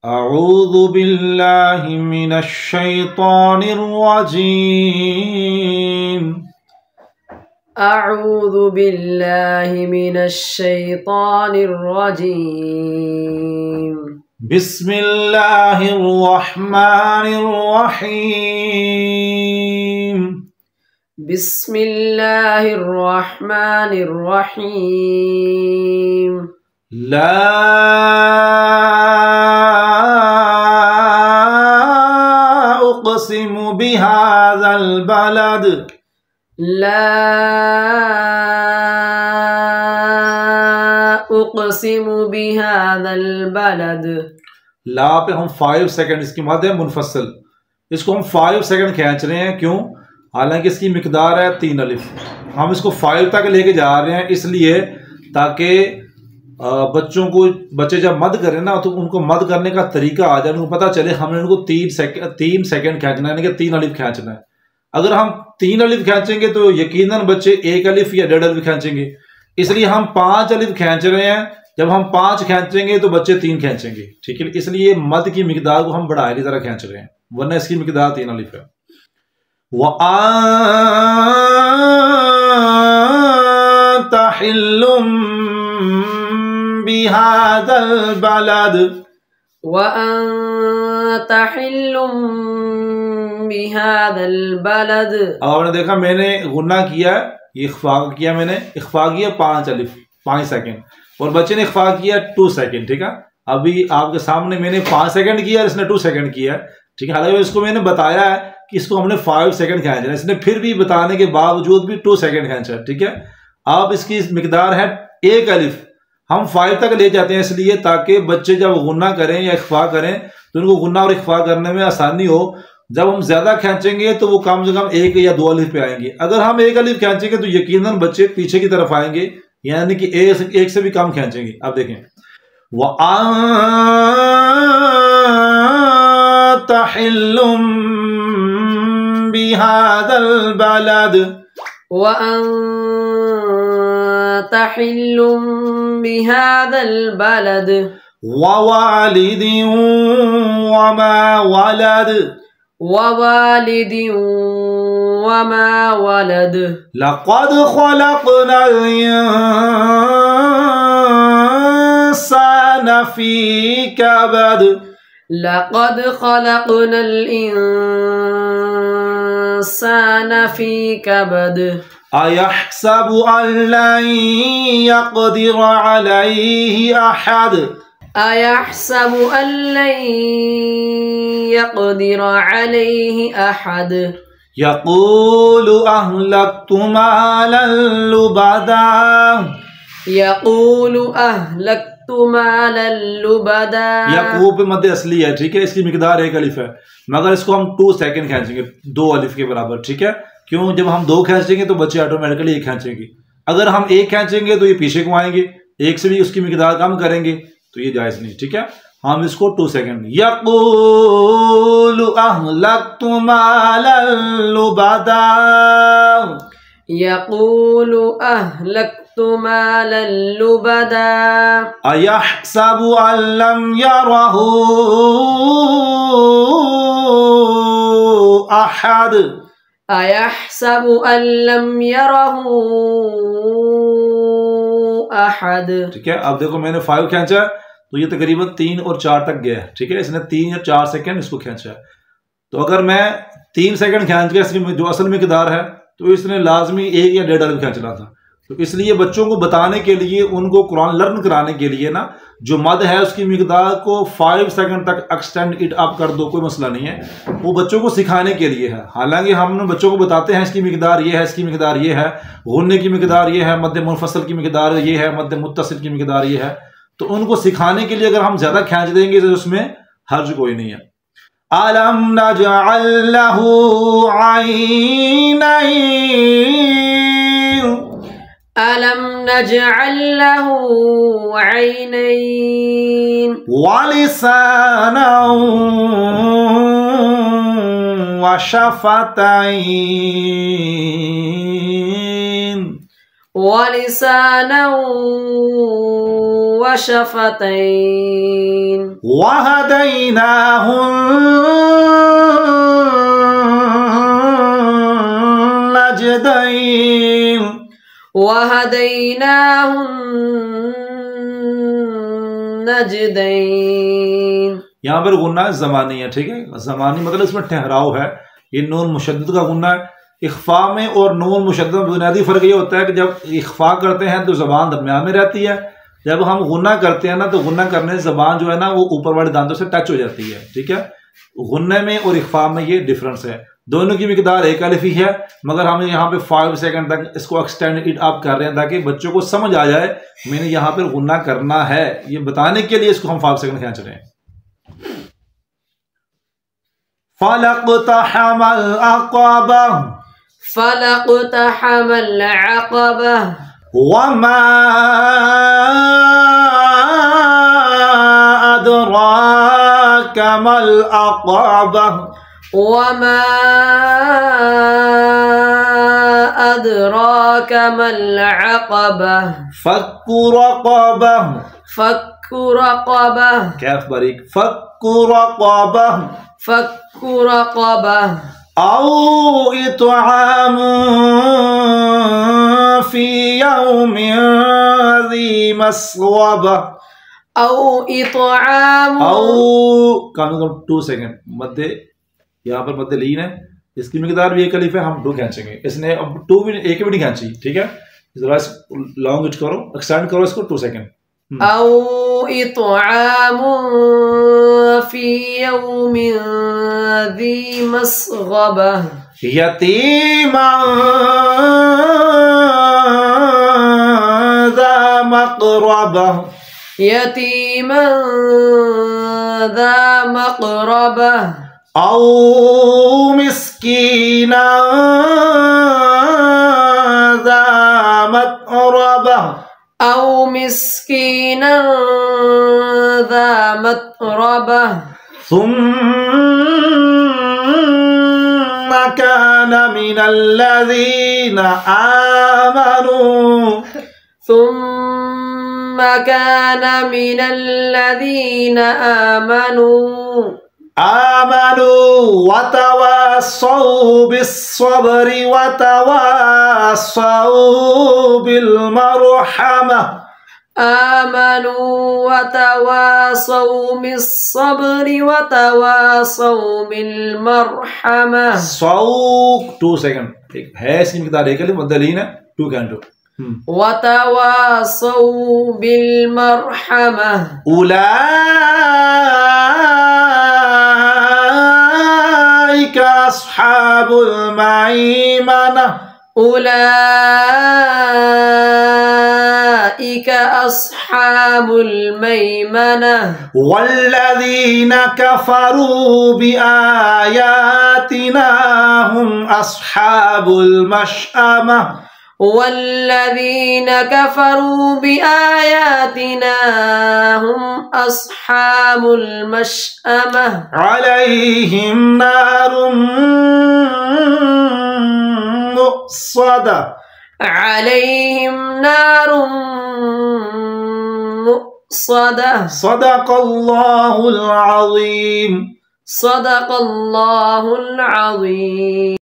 अऊज़ु बिल्लाहि मिनश शैतानिर रजीम। अऊज़ु बिल्लाहि मिनश शैतानिर रजीम। बिस्मिल्लाहिर रहमानिर रहीम। बिस्मिल्लाहिर रहमानिर रहीम। ला उक़सिमु बिहाज़ल बलद। ला उक़सिमु बिहाज़ल बलद। ला पे हम 5 सेकंड, इसकी मद है मुनफसल, इसको हम 5 सेकंड खींच रहे हैं। क्यों? हालांकि इसकी मिकदार है 3 अलिफ। हम इसको 5 तक लेके जा रहे हैं इसलिए ताकि बच्चे जब मद करें ना तो उनको मद करने का तरीका आ जाए, उनको पता चले हमने उनको 3 सेकंड खींचना है, यानी कि 3 अलिफ खींचना है। अगर हम 3 अलिफ खींचेंगे तो यकीनन बच्चे 1 अलिफ या 1.5 अलिफ खींचेंगे, इसलिए हम 5 अलिफ खींच रहे हैं। जब हम 5 खींचेंगे तो बच्चे 3 खींचेंगे, ठीक है। इसलिए मद की मिकदार को हम बढ़ाए की तरह खींच रहे हैं, वरना इसकी मिकदार 3 अलिफ है। वअन्ता हिल्लुम बिहाज़ल बलद। वअन्ता हिल्लुम बिहाज़ल बलद। अब आपने देखा मैंने गुन्ना किया, इख्फा किया, मैंने इख्फा किया 5 अलिफ 5 सेकंड, और बच्चे ने इख्फा किया 2 सेकंड, ठीक है। अभी आपके सामने मैंने 5 सेकंड किया और इसने 2 सेकंड किया, ठीक है। हालांकि इसको मैंने बताया है कि इसको हमने 5 सेकंड खींचा है, इसने फिर भी बताने के बावजूद भी 2 सेकंड खींचा, ठीक है। अब इसकी मिकदार है 1 अलिफ। हम 5 तक ले जाते हैं इसलिए ताकि बच्चे जब गुन्ना करें या इख्फा करें तो उनको गुन्ना और इख्फा करने में आसानी हो। जब हम ज्यादा खींचेंगे तो वो कम से कम 1 या 2 अलिफ पे आएंगे। अगर हम 1 अलिफ खींचेंगे तो यकीनन बच्चे पीछे की तरफ आएंगे, यानी कि एक से भी कम खींचेंगे। अब देखें, वअन्ता हिल्लुम बिहाज़ल बलद। वअन्ता हिल्लुम बिहाज़ल बलद। ववालिदिन वमा वलद। ववालिदिन वमा वलद। लक़द ख़लक़नल इंसान फ़ी कबद। लक़द ख़लक़नल इंसान फ़ी कबद। अयहसबु अल्लन यक़दिर अलैहि अहद। अयहसबु अल्लन यक़दिर अलैहि अहद। यक़ूलु अहलक्तु मालन लुबदा। यक़ूलु अहलक्तु मालन लुबदा। यक़ूब पे मद असली है, ठीक है। इसकी मिकदार 1 अलिफ है, मगर इसको हम 2 सेकंड खींचेंगे 2 अलिफ के बराबर, ठीक है। क्यों? जब हम 2 खींचेंगे तो बच्चे ऑटोमेटिकली 1 खींचेंगे। अगर हम 1 खींचेंगे तो ये पीछे को आएंगे, 1 से भी उसकी मिकदार कम करेंगे तो ये जायज नहीं, ठीक है। हम इसको 2 सेकंड। यक़ूलु अहलक्तु मालन लुबदा। यक़ूलु अहलक्तु मालन लुबदा। अयहसबु अल्लम यरहु अहद। अयहसबु अल्लम यरहु अहद। ठीक है। अब देखो मैंने 5 खींचा तो ये तकरीबन 3 और 4 तक गया है, ठीक है। इसने 3 या 4 सेकंड इसको खींचा है। तो अगर मैं 3 सेकंड खींच गया इसकी जो असल मिकदार है तो इसने लाजमी 1 या 1.5 अलिफ खींचना था। तो इसलिए बच्चों को बताने के लिए, उनको कुरान लर्न कराने के लिए ना, जो मद है उसकी मिकदार को 5 सेकंड तक एक्सटेंड इट अप कर दो, कोई मसला नहीं है। वो बच्चों को सिखाने के लिए है। हालांकि हम बच्चों को बताते हैं इसकी मिकदार ये है, इसकी मिकदार ये है, गुन्ने की मिकदार ये है, मद मुनफसल की मिकदार ये है, मद मुत्तसिल की मिकदार ये है। तो उनको सिखाने के लिए अगर हम ज्यादा खींच देंगे तो उसमें हर्ज कोई नहीं है। अलम नजअल लहू ऐनैन। अलम नजअल लहू ऐनैन। वलिसानन वशफतैन। वलिसाना वशफतैन वहदैनाहुन नजदैन वहदैनाहुन नजदैन। यहाँ पर गुन्ना ज़मानी है, ठीक है। ज़मानी मतलब इसमें ठहराव है। ये नून मुशद्दद का गुन्ना है। इख्फा में और नून मुशद्दद में बुनियादी फ़र्क ये होता है कि जब इख्फा करते हैं तो ज़बान दरमियान में रहती है, जब हम गुन्ना करते हैं ना तो गुन्ना करने से ज़बान जो है ना वो ऊपर वाले दांतों से टच हो जाती है, ठीक है। गुन्ने में और इख्फा में ये डिफरेंस है। दोनों की मिकदार एक अलिफ ही है, मगर हम यहाँ पे 5 सेकंड तक इसको एक्सटेंड इट अप कर रहे हैं ताकि बच्चों को समझ आ जाए मैंने यहाँ पर गुन्ना करना है, ये बताने के लिए इसको हम 5 सेकंड खींच रहे हैं। फलक़्तहमल अक़बा फलक़्तहमल अक़बा वमा अदराका मल अक़बा वमा अदराका मल अक़बा फक्कु रक़बा फक्कु रक़बा कैफ बारीक फक्कु रक़बा फक्कु रक़बा औ इत्आमुन फी यौमिन ज़ी मस्ग़बा औ इत्आमुन औ कम 2 सेकंड मध्य, यहाँ पर मध्य लीन है, इसकी मिकदार भी एक अलिफ है, हम 2 खींचेंगे। इसने अब 2 भी एक भी नहीं खींची, ठीक है। जरा लॉन्ग इट करो, एक्सटेंड करो इसको 2 सेकंड। औ इत्आमुन फी यौमिन ज़ी मस्ग़बा यतीमन ज़ा मक़रबा यतीमन ज़ा मक़रबा औ मिस्कीनन ज़ा मतरबा औ मिस्कीनन ज़ा मतरबा सुम्मा कान मिनल्लज़ीना आमनू सुम्मा कान मिनल्लज़ीना आमनू वतवास्सौ बिस्सब्रि वतवास्सौ बिलमरहमा आमनू वतवासौ बिस्सब्रि वतवासौ बिलमरहमा। 2 सेकंड, एक है इसकी मिकदार एक अलिफ मद्दलीन है, 2 घंटों। वतवासौ बिलमरहमा उलाइका अस्हाबुल मईमना उलाइका अस्हाबुल मईमना वल्लज़ीना कफ़रू बिआयातिना हुम अस्हाबुल मशअमा वल्लज़ीना कफ़रू बिआयातिना हुम अस्हाबुल मशअमा अलैहिम नारुम मुक़्सदा अलैहिम नारुम मुक़्सदा सदक़ल्लाहुल अज़ीम सदक़ल्लाहुल अज़ीम।